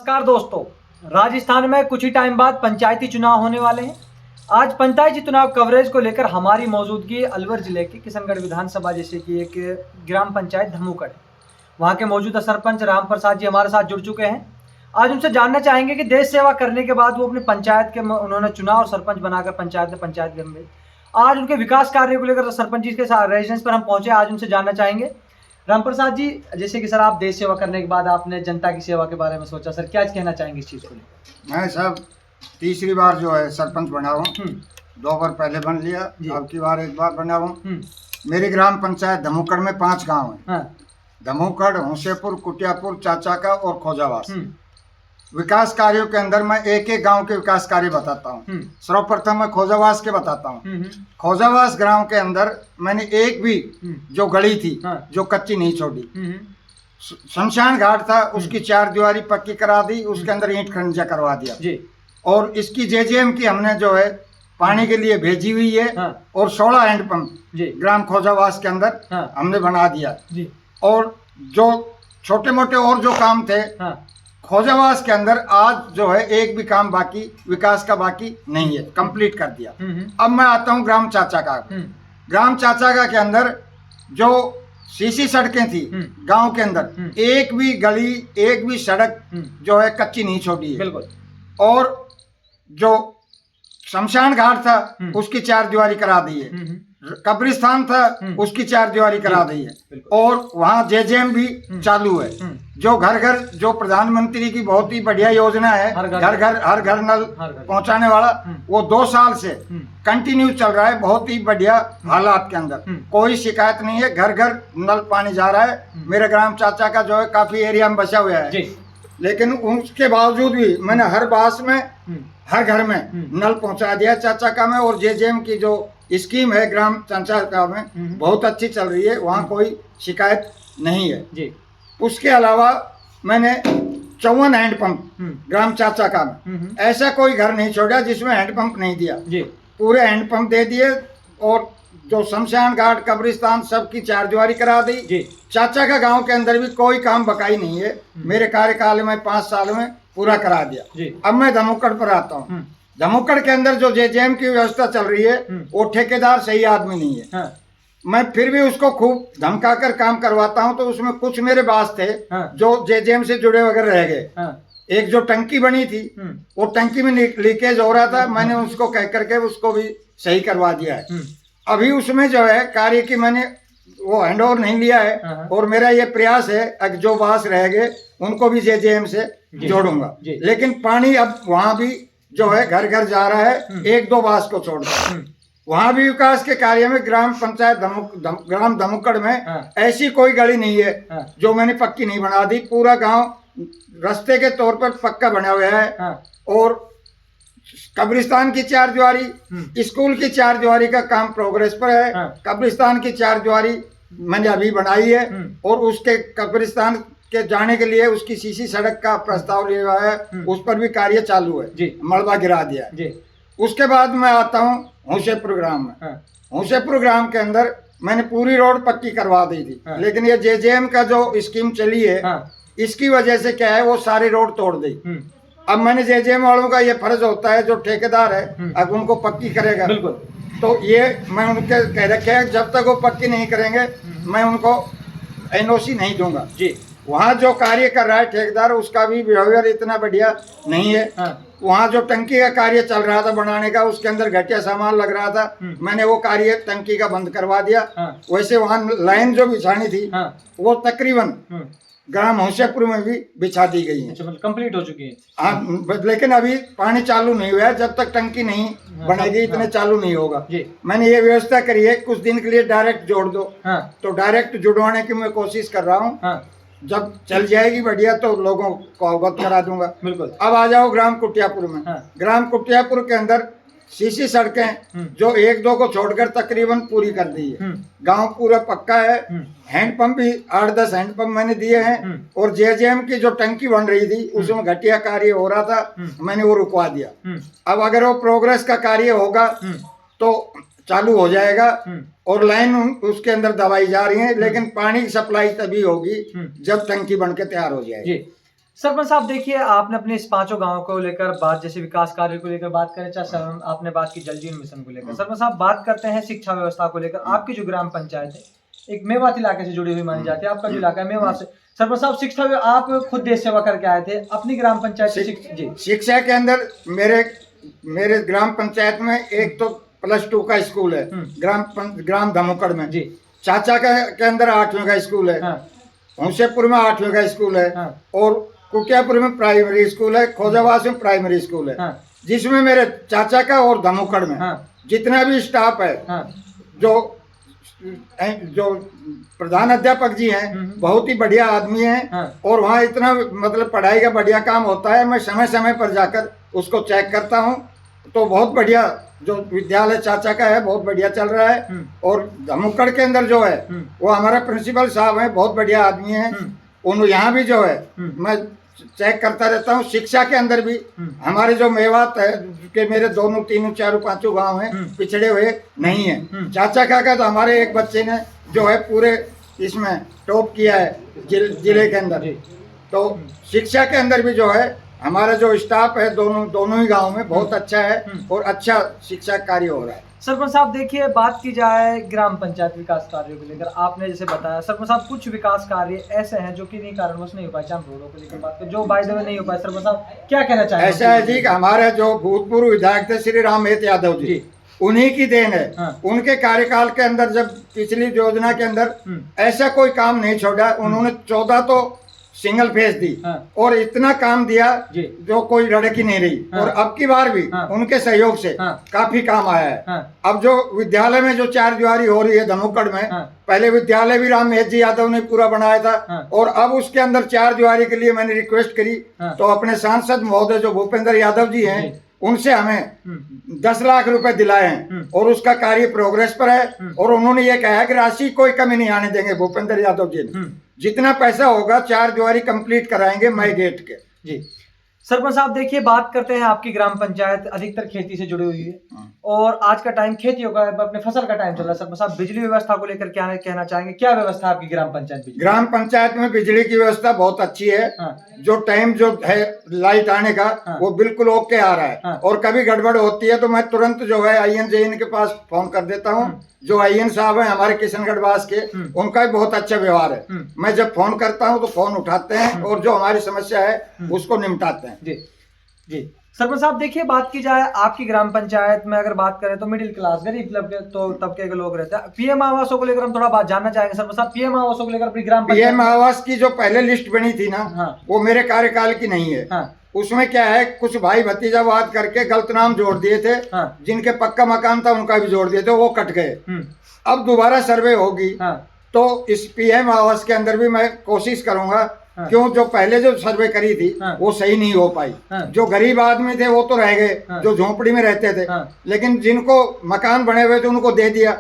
नमस्कार दोस्तों, राजस्थान में कुछ ही टाइम बाद पंचायती चुनाव होने वाले हैं। आज पंचायती चुनाव कवरेज को लेकर हमारी मौजूदगी अलवर जिले के किशनगढ़ विधानसभा जैसे कि एक ग्राम पंचायत धमूकड़ है। वहाँ के मौजूदा सरपंच राम प्रसाद जी हमारे साथ जुड़ चुके हैं। आज उनसे जानना चाहेंगे कि देश सेवा करने के बाद वो अपने पंचायत के उन्होंने चुनाव और सरपंच बनाकर पंचायत में आज उनके विकास कार्यों को लेकर सरपंच जी के साथ रेजिडेंस पर हम पहुंचे। आज उनसे जानना चाहेंगे। राम प्रसाद जी, जैसे कि सर आप देश सेवा करने के बाद आपने जनता की सेवा के बारे में सोचा, सर क्या कहना चाहेंगे इस चीज़ को लेकर? मैं साहब तीसरी बार जो है सरपंच बना हूँ। 2 बार पहले बन लिया, अब की बार एक बार बना हूँ। मेरी ग्राम पंचायत धमूकड़ में 5 गांव हैं। हाँ। धमूकड़, हुसेपुर, कुटियापुर, चाचाका और खोजावास। विकास कार्यों के अंदर मैं एक एक गांव के विकास कार्य बताता हूँ। सर्वप्रथम मैं खोजावास के बताता हूँ। खोजावास ग्राम के अंदर मैंने एक भी जो गली थी जो कच्ची नहीं छोड़ी। शमशान घाट था, उसकी 4 दीवारी पक्की करा दी, उसके अंदर ईंट खंजा करवा दिया। और इसकी जेजेएम की हमने जो है पानी के लिए भेजी हुई है। और 16 हैंडपंप ग्राम खोजावास के अंदर हमने बना दिया। और जो छोटे मोटे और जो काम थे खोजावास के अंदर आज जो है एक भी काम बाकी विकास का बाकी नहीं है, कंप्लीट कर दिया। अब मैं आता हूँ ग्राम चाचाका। ग्राम चाचाका के अंदर जो सीसी सड़कें थी गांव के अंदर, एक भी गली एक भी सड़क जो है कच्ची नहीं छोड़ी है। बिल्कुल। और जो शमशान घाट था उसकी 4 दीवारी करा दी है। कब्रिस्तान था उसकी 4 दीवारी करा दी है। और वहाँ जेजेएम भी चालू है। जो घर घर जो प्रधानमंत्री की बहुत ही बढ़िया योजना है, हर घर नल पहुंचाने वाला, वो 2 साल से कंटिन्यू चल रहा है। बहुत ही बढ़िया हालात के अंदर, कोई शिकायत नहीं है। घर घर नल पानी जा रहा है। मेरे ग्राम चाचा का जो है काफी एरिया में बचा हुआ है, लेकिन उसके बावजूद भी मैंने हर बास में हर घर में नल पहुंचा दिया चाचा का में। और जेजेएम की जो स्कीम है ग्राम पंचायत का में बहुत अच्छी चल रही है, वहाँ कोई शिकायत नहीं है जी। उसके अलावा मैंने 54 हैंडपंप ग्राम चाचा का में, ऐसा कोई घर नहीं छोड़ा जिसमें हैंडपंप नहीं दिया जी। पूरे हैंडपंप दे दिए। और जो शमशान घाट कब्रिस्तान सबकी 4 दीवारी करा दी जी। चाचा का गांव के अंदर भी कोई काम बकाई नहीं है। मेरे कार्यकाल में 5 साल में पूरा करा दिया जी। अब मैं धमूकड़ पर आता हूँ। धमूकड़ के अंदर जो जेजेएम की व्यवस्था चल रही है वो ठेकेदार सही आदमी नहीं है। हाँ। मैं फिर भी उसको खूब धमका कर काम करवाता हूँ। तो उसमें कुछ मेरे पास थे जो जेजेएम से जुड़े वगैरह रह गए। एक जो टंकी बनी थी वो टंकी में लीकेज हो रहा था, मैंने उसको कह करके उसको भी सही करवा दिया है। अभी उसमें जो है कार्य की मैंने वो हैंडओवर नहीं लिया है। और मेरा ये प्रयास है जो बास रह गए उनको भी जेजेएम से जोड़ूंगा। लेकिन पानी अब वहाँ भी जो है घर घर जा रहा है, 1-2 बास को छोड़कर। वहाँ भी विकास के कार्य में ग्राम पंचायत ग्राम धमूकड़ में ऐसी कोई गली नहीं है जो मैंने पक्की नहीं बना दी। पूरा गांव रास्ते के तौर पर पक्का बना हुआ है। और कब्रिस्तान की 4 दीवारी, स्कूल की 4 दीवारी का काम प्रोग्रेस पर है। कब्रिस्तान की 4 दीवारी मैंने अभी बनाई है। और उसके कब्रिस्तान के जाने के लिए उसकी सीसी सड़क का प्रस्ताव लिया हुआ है, उस पर भी कार्य चालू है जी। मलबा गिरा दिया जी। उसके बाद मैं आता हूँ हुसेपुर ग्राम में। हुसेपुर ग्राम के अंदर मैंने पूरी रोड पक्की करवा दी थी। लेकिन ये जेजेएम का जो स्कीम चली है इसकी वजह से क्या है वो सारी रोड तोड़ दी। अब मैंने जेजेएम वालों का ये फर्ज होता है, जो ठेकेदार है अब उनको पक्की करेगा। बिल्कुल। तो ये मैं उनके कह रखे है जब तक वो पक्की नहीं करेंगे मैं उनको एनओसी नहीं दूंगा जी। वहाँ जो कार्य कर रहा है ठेकेदार उसका भी बिहेवियर इतना बढ़िया नहीं है। वहाँ जो टंकी का कार्य चल रहा था बनाने का, उसके अंदर घटिया सामान लग रहा था, मैंने वो कार्य टंकी का बंद करवा दिया। वैसे वहाँ लाइन जो बिछानी थी वो तकरीबन ग्राम हुसेपुर में भी बिछा दी गई है, कंप्लीट हो चुकी है। हाँ, लेकिन अभी पानी चालू नहीं हुआ है। जब तक टंकी नहीं बनेगी इतने चालू नहीं होगा। मैंने ये व्यवस्था करी है कुछ दिन के लिए डायरेक्ट जोड़ दो। तो डायरेक्ट जुड़वाने की मैं कोशिश कर रहा हूँ। जब चल जाएगी बढ़िया तो लोगों को अवगत करा दूंगा। बिल्कुल। अब आ जाओ ग्राम कुटियापुर में। ग्राम कुटियापुर के अंदर सीसी सड़कें जो 1-2 को छोड़कर तकरीबन पूरी कर दी है। गांव पूरा पक्का है। हैंडपंप भी 8-10 हैंडपंप मैंने दिए हैं। और जेजेएम की जो टंकी बन रही थी उसमें घटिया कार्य हो रहा था, मैंने वो रुकवा दिया। अब अगर वो प्रोग्रेस का कार्य होगा तो चालू हो जाएगा। और लाइन उसके अंदर दवाई जा रही है, लेकिन पानी की सप्लाई तभी होगी जब टंकी बनके तैयार हो जाएगी। सरपंच साहब देखिए, आपने अपने इस पांचों गांवों को लेकर बात, जैसे विकास कार्य को लेकर बात करें, चाहे आपने बात की जल जीवन मिशन को लेकर। सरपंच साहब बात करते हैं शिक्षा व्यवस्था को लेकर। आपकी जो ग्राम पंचायत है एक मेवात इलाके से जुड़ी हुई मानी जाती है, आपका जो इलाका है मेवात से। सरपंच साहब शिक्षा आप खुद देश सेवा करके आए थे अपनी ग्राम पंचायत से। शिक्षा के अंदर मेरे ग्राम पंचायत में एक तो +2 का स्कूल है ग्राम धमुकड़ में जी। चाचा के अंदर 8वीं का स्कूल है, हुसेपुर में 8वीं का स्कूल है, और कुटियापुर में प्राइमरी स्कूल है, खोजावास में प्राइमरी स्कूल है, जिसमें मेरे चाचा का और धमुकड़ में जितना भी स्टाफ है, जो प्रधान अध्यापक जी हैं बहुत ही बढ़िया आदमी हैं, और वहाँ इतना मतलब पढ़ाई का बढ़िया काम होता है। मैं समय समय पर जाकर उसको चेक करता हूँ, तो बहुत बढ़िया जो विद्यालय चाचा का है बहुत बढ़िया चल रहा है। और धमुकड़ के अंदर जो है वो हमारा प्रिंसिपल साहब है, बहुत बढ़िया आदमी है। उन यहाँ भी जो है मैं चेक करता रहता हूँ। शिक्षा के अंदर भी हमारे जो मेवात है कि मेरे 2, 3, 4, 5 गांव हैं पिछड़े हुए नहीं है। चाचा काका तो हमारे एक बच्चे ने जो है पूरे इसमें टॉप किया है जिले के अंदर। तो शिक्षा के अंदर भी जो है हमारा जो स्टाफ है दोनों ही गांव में बहुत अच्छा है और अच्छा शिक्षा कार्य हो रहा है। सरपंच साहब देखिए, बात की जाए ग्राम पंचायत विकास कार्यों को लेकर, आपने जैसे बताया सरपंच साहब कुछ विकास कार्य ऐसे हैं जो कि नहीं कारणवश नहीं हो पाए, चाहे रोडों को लेकर बात करें जो बाय द वे नहीं हो पाए। सरपंच साहब क्या कहना चाहेंगे? ऐसा है जी, हमारे जो भूतपूर्व विधायक थे श्री रामहेत यादव जी, उन्हीं की देन है। उनके कार्यकाल के अंदर जब पिछली योजना के अंदर ऐसा कोई काम नहीं छोड़ा, उन्होंने 14 तो सिंगल फेस दी और इतना काम दिया जो कोई रड़क ही नहीं रही। और अब की बार भी उनके सहयोग से काफी काम आया है। अब जो विद्यालय में जो 4 दीवारी हो रही है धमुकड़ में, पहले विद्यालय भी रामहेत जी यादव ने पूरा बनाया था, और अब उसके अंदर 4 दीवारी के लिए मैंने रिक्वेस्ट करी, तो अपने सांसद महोदय जो भूपेंद्र यादव जी हैं उनसे हमें 10 लाख रुपए दिलाए हैं, और उसका कार्य प्रोग्रेस पर है। और उन्होंने ये कहा है कि राशि कोई कमी नहीं आने देंगे भूपेंद्र यादव जी ने। जितना पैसा होगा 4 दीवारी कंप्लीट कराएंगे मई गेट के जी। सरपंच साहब देखिए, बात करते हैं आपकी ग्राम पंचायत अधिकतर खेती से जुड़ी हुई है, और आज का टाइम खेतियों का अपने फसल का टाइम चल रहा है। सरपंच साहब बिजली व्यवस्था को लेकर क्या कहना चाहेंगे? क्या व्यवस्था है आपकी ग्राम पंचायत? ग्राम पंचायत में बिजली की व्यवस्था बहुत अच्छी है। जो टाइम जो है लाइट आने का वो बिल्कुल ओके आ रहा है। और कभी गड़बड़ होती है तो मैं तुरंत जो है IN JN के पास फोन कर देता हूँ। जो IN साहब है हमारे किशनगढ़ वास के, उनका भी बहुत अच्छा व्यवहार है। मैं जब फोन करता हूँ तो फोन उठाते हैं और जो हमारी समस्या है उसको निपटाते हैं। जी जी। सरपंच साहब देखिए, बात की जाए आपकी ग्राम पंचायत में, अगर बात करें तो मिडिल क्लास गरीब तबके के लोग रहते हैं। PM आवासों को लेकर हम थोड़ा बात जानना चाहेंगे। सरपंच साहब PM आवासों को लेकर अपनी ग्राम पंचायत PM आवास की जो पहले लिस्ट बनी थी ना, वो मेरे कार्यकाल की नहीं है। उसमें क्या है, कुछ भाई भतीजावाद करके गलत नाम जोड़ दिए थे। जिनके पक्का मकान था उनका भी जोड़ दिए थे, वो कट गए। अब दोबारा सर्वे होगी तो इस PM आवास के अंदर भी मैं कोशिश करूंगा। क्यों, जो पहले जो सर्वे करी थी वो सही नहीं हो पाई। जो गरीब आदमी थे वो तो रह गए, जो झोपड़ी में रहते थे, लेकिन जिनको मकान बने हुए थे उनको दे दिया।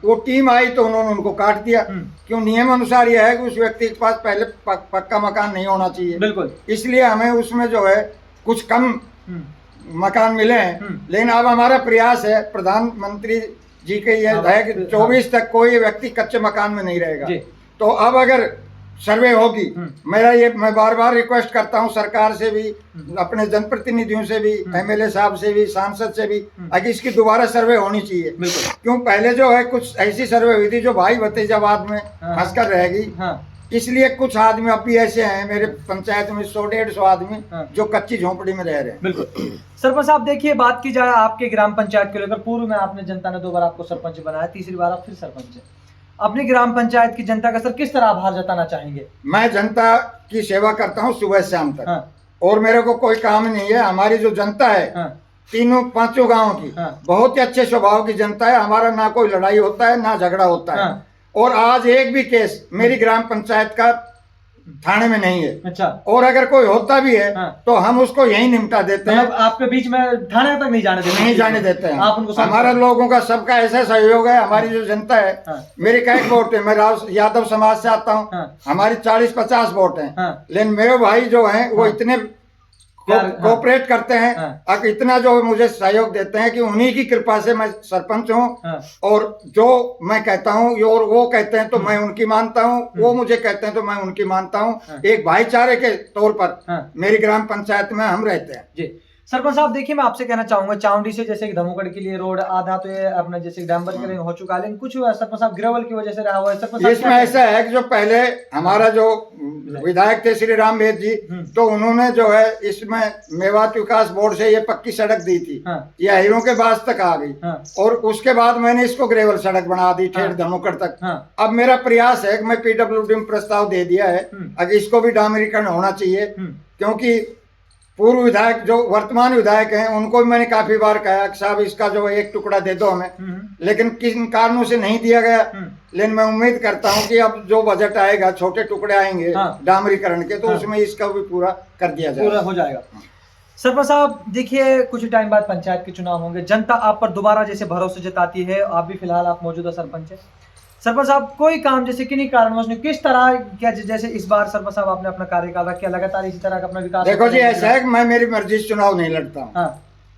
वो टीम आई तो उन्होंने उनको काट दिया। क्यों, नियम अनुसार यह है कि उस व्यक्ति के पास पहले पक्का मकान नहीं होना चाहिए। बिल्कुल, इसलिए हमें उसमें जो है कुछ कम मकान मिले हैं। लेकिन अब हमारा प्रयास है, प्रधानमंत्री जी के ये है कि 24 तक कोई व्यक्ति कच्चे मकान में नहीं रहेगा। तो अब अगर सर्वे होगी, मैं बार बार रिक्वेस्ट करता हूं सरकार से भी, अपने जनप्रतिनिधियों से भी, MLA साहब से भी, सांसद से भी, अगर इसकी दोबारा सर्वे होनी चाहिए। क्यों, पहले जो है कुछ ऐसी सर्वे हुई थी जो भाई भतीजावाद में फंसकर रहेगी। इसलिए कुछ आदमी अब भी ऐसे हैं मेरे पंचायत में 100-150 आदमी जो कच्ची झोंपड़ी में रह रहे हैं। बिल्कुल। सरपंच साहब देखिए, बात की जाए आपके ग्राम पंचायत को लेकर, पूर्व में आपने जनता ने 2 बार आपको सरपंच बनाया, तीसरी बार आप फिर सरपंच है। अपनी ग्राम पंचायत की जनता का सर किस तरह आभार जताना चाहेंगे? मैं जनता की सेवा करता हूं सुबह शाम तक, और मेरे को कोई काम नहीं है। हमारी जो जनता है 3-5 गांव की बहुत ही अच्छे स्वभाव की जनता है। हमारा ना कोई लड़ाई होता है ना झगड़ा होता है। और आज एक भी केस मेरी ग्राम पंचायत का थाने में नहीं है। अच्छा। और अगर कोई होता भी है तो हम उसको यहीं निपटा देते हैं। आपके बीच में थाने तक नहीं जाने देते हैं। आप उनको हमारा लोगों का सबका ऐसा सहयोग है। हमारी जो जनता है, मेरे कई वोट है, मैं यादव समाज से आता हूँ, हमारी 40-50 वोट हैं। लेकिन मेरे भाई जो हैं वो इतने कोऑपरेट करते हैं। अब इतना जो मुझे सहयोग देते हैं कि उन्हीं की कृपा से मैं सरपंच हूँ। और जो मैं कहता हूँ और वो कहते हैं तो मैं उनकी मानता हूँ, वो मुझे कहते हैं तो मैं उनकी मानता हूँ। एक भाईचारे के तौर पर मेरी ग्राम पंचायत में हम रहते हैं जी। सरपंच साहब देखिए, मैं आपसे कहना चाहूंगा, चावंडी से जैसे धमुकड़ के लिए रोड आधा तो ये अपना जैसे डांबर हो चुका है, लेकिन कुछ सरपंच साहब ग्रेवल की वजह से रहा हुआ है। सरपंच इसमें ऐसा है कि जो पहले हमारा जो विधायक थे श्री राम वेद जी, तो उन्होंने जो है इसमें मेवात विकास बोर्ड से ये पक्की सड़क दी थी, ये हीरों के बास तक आ गई। और उसके बाद मैंने इसको ग्रेवल सड़क बना दी ठेठ धमुकड़ तक। अब मेरा प्रयास है कि मैं PWD में प्रस्ताव दे दिया है, अगर इसको भी डामरीकरण होना चाहिए, क्योंकि पूर्व विधायक जो वर्तमान विधायक हैं उनको भी मैंने काफी बार कहा कि साहब इसका जो एक टुकड़ा दे दो हमें, लेकिन किन कारणों से नहीं दिया गया। लेकिन मैं उम्मीद करता हूं कि अब जो बजट आएगा, छोटे टुकड़े आएंगे डामरीकरण के, तो उसमें इसका भी पूरा कर दिया जाएगा, पूरा हो जाएगा। सरपंच साहब देखिए, कुछ टाइम बाद पंचायत के चुनाव होंगे, जनता आप पर दोबारा जैसे भरोसा जताती है, आप भी फिलहाल आप मौजूदा सरपंच है। सरपंच साहब कोई काम जैसे किन्हीं कारणवश ने किस तरह क्या, जैसे इस बार सरपंच साहब आपने अपना कार्यकाल रखा, लगातार इसी तरह का अपना विकास। देखो जी, ऐसा है कि मैं मेरी मर्जी से चुनाव नहीं लड़ता हूँ।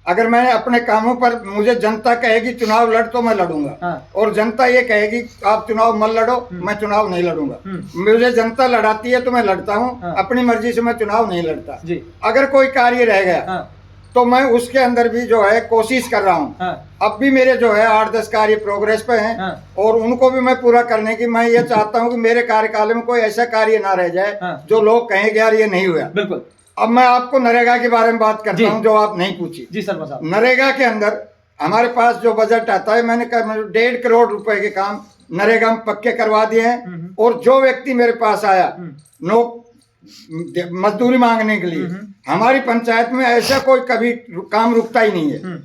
अगर मैं अपने कामों पर, मुझे जनता कहेगी चुनाव लड़ तो मैं लड़ूंगा, और जनता ये कहेगी आप चुनाव मत लड़ो, मैं चुनाव नहीं लड़ूंगा। मुझे जनता लड़ाती है तो मैं लड़ता हूँ, अपनी मर्जी से मैं चुनाव नहीं लड़ता। अगर कोई कार्य रह गया तो मैं उसके अंदर भी जो है कोशिश कर रहा हूँ। अब भी मेरे जो है 8-10 कार्य प्रोग्रेस पे हैं, और उनको भी मैं पूरा करने की मैं ये चाहता हूँ कि मेरे कार्यकाल में कोई ऐसा कार्य ना रह जाए जो लोग कहेंगे यार ये नहीं हुआ। बिल्कुल। अब मैं आपको नरेगा के बारे में बात करता हूँ, जो आप नहीं पूछी। जी सरपंच साहब, नरेगा के अंदर हमारे पास जो बजट आता है, मैंने 1.5 करोड़ रुपए के काम नरेगा में पक्के करवा दिए हैं। और जो व्यक्ति मेरे पास आया मजदूरी मांगने के लिए, हमारी पंचायत में ऐसा कोई कभी काम रुकता ही नहीं है,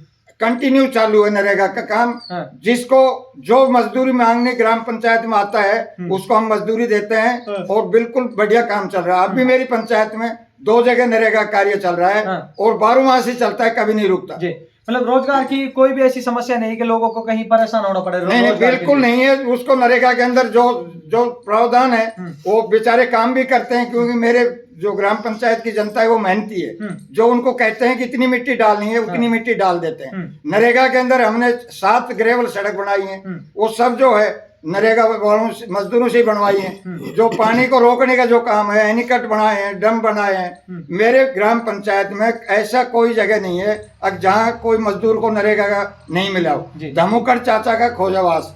कंटिन्यू चालू है नरेगा का काम। जिसको जो मजदूरी मांगने ग्राम पंचायत में आता है उसको हम मजदूरी देते हैं, और बिल्कुल बढ़िया काम चल रहा है। अब भी मेरी पंचायत में 2 जगह नरेगा कार्य चल रहा है, और 12 माह से चलता है, कभी नहीं रुकता। मतलब रोजगार की कोई भी ऐसी समस्या नहीं कि लोगों को कहीं परेशान होना पड़े? नहीं, बिल्कुल नहीं है। उसको नरेगा के अंदर जो प्रावधान है वो बेचारे काम भी करते हैं, क्योंकि मेरे जो ग्राम पंचायत की जनता है वो मेहनती है। जो उनको कहते हैं कि इतनी मिट्टी डालनी है उतनी मिट्टी डाल देते हैं। नरेगा के अंदर हमने 7 ग्रेवल सड़क बनाई है, वो सब जो है नरेगा वालों मजदूरों से बनवाई है। जो पानी को रोकने का जो काम है, एनीकट बनाए हैं, ड्रम बनाए हैं। मेरे ग्राम पंचायत में ऐसा कोई जगह नहीं है जहाँ कोई मजदूर को नरेगा का नहीं मिला हो। धमुकड़ चाचा का खोजावास,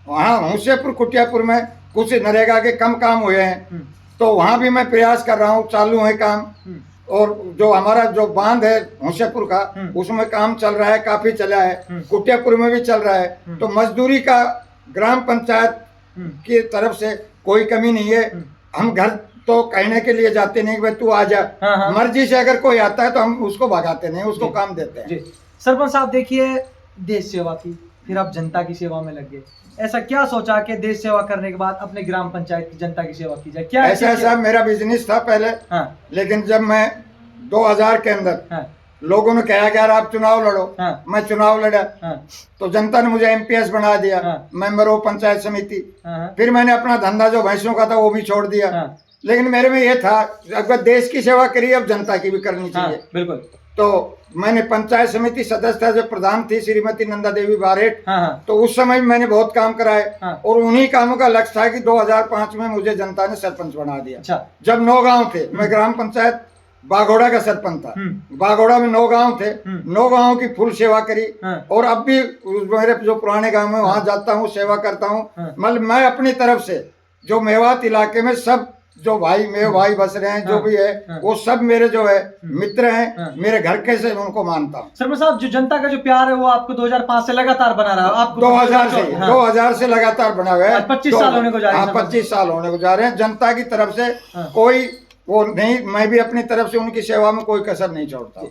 वहाँ होशियापुर कुटियापुर में कुछ नरेगा के कम काम हुए हैं, तो वहाँ भी मैं प्रयास कर रहा हूँ, चालू है काम। और जो हमारा जो बांध है होशियापुर का, उसमें काम चल रहा है, काफी चला है। कुटियापुर में भी चल रहा है। तो मजदूरी का ग्राम पंचायत की तरफ से कोई कमी नहीं है। हम घर तो कहने के लिए जाते नहीं भाई तू आ जा, मर्जी से अगर कोई आता है तो हम उसको भगाते नहीं, उसको काम देते हैं। सरपंच साहब देखिए, देश सेवा की, फिर आप जनता की सेवा में लग गए। ऐसा क्या सोचा कि देश सेवा करने के बाद अपने ग्राम पंचायत की जनता की सेवा की जाए? क्या ऐसा मेरा बिजनेस था पहले, लेकिन जब मैं 2000 के अंदर लोगों ने कहा कि यार आप चुनाव लड़ो, मैं चुनाव लड़ा, तो जनता ने मुझे MPS बना दिया, मेंबर ऑफ पंचायत समिति। फिर मैंने अपना धंधा जो भैंसों का था वो भी छोड़ दिया। लेकिन मेरे में ये था अगर देश की सेवा करी, अब जनता की भी करनी चाहिए। बिल्कुल। तो मैंने पंचायत समिति सदस्य जो प्रधान थी श्रीमती नंदा देवी बारेट, तो उस समय भी मैंने बहुत काम कराए। और उन्हीं कामों का लक्ष्य था कि 2005 में मुझे जनता ने सरपंच बना दिया। जब 9 गांव थे, मैं ग्राम पंचायत बागोड़ा का सरपंच था। बागोड़ा में 9 गांव थे, 9 गांवों की फुल सेवा करी। और अब भी मेरे जो पुराने गांव में वहां जाता हूँ, सेवा करता हूँ। मतलब मैं अपनी तरफ से जो मेवात इलाके में सब जो मेरे भाई बस रहे हैं, जो भी है वो सब मेरे जो है मित्र हैं, मेरे घर के से उनको मानता हूँ। सरपंच साहब, जो जनता का जो प्यार है वो आपको 2005 से लगातार बना रहा है? आपको 2000 से लगातार बना हुआ है। 25 साल होने को जा रहे हैं। 25 साल होने को जा रहे हैं। जनता की तरफ से कोई वो नहीं, मैं भी अपनी तरफ से उनकी सेवा में कोई कसर नहीं छोड़ता।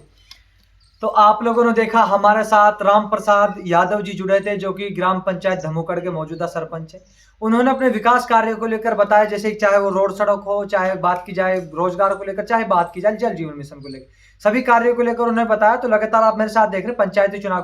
तो आप लोगों ने देखा, हमारे साथ राम प्रसाद यादव जी जुड़े थे, जो कि ग्राम पंचायत धमुकड़ के मौजूदा सरपंच है। उन्होंने अपने विकास कार्यों को लेकर बताया, जैसे चाहे वो रोड सड़क हो, चाहे बात की जाए रोजगार को लेकर, चाहे बात की जाए जल जीवन मिशन को लेकर, सभी कार्यों को लेकर उन्होंने बताया। तो लगातार आप मेरे साथ देख रहे पंचायती चुनाव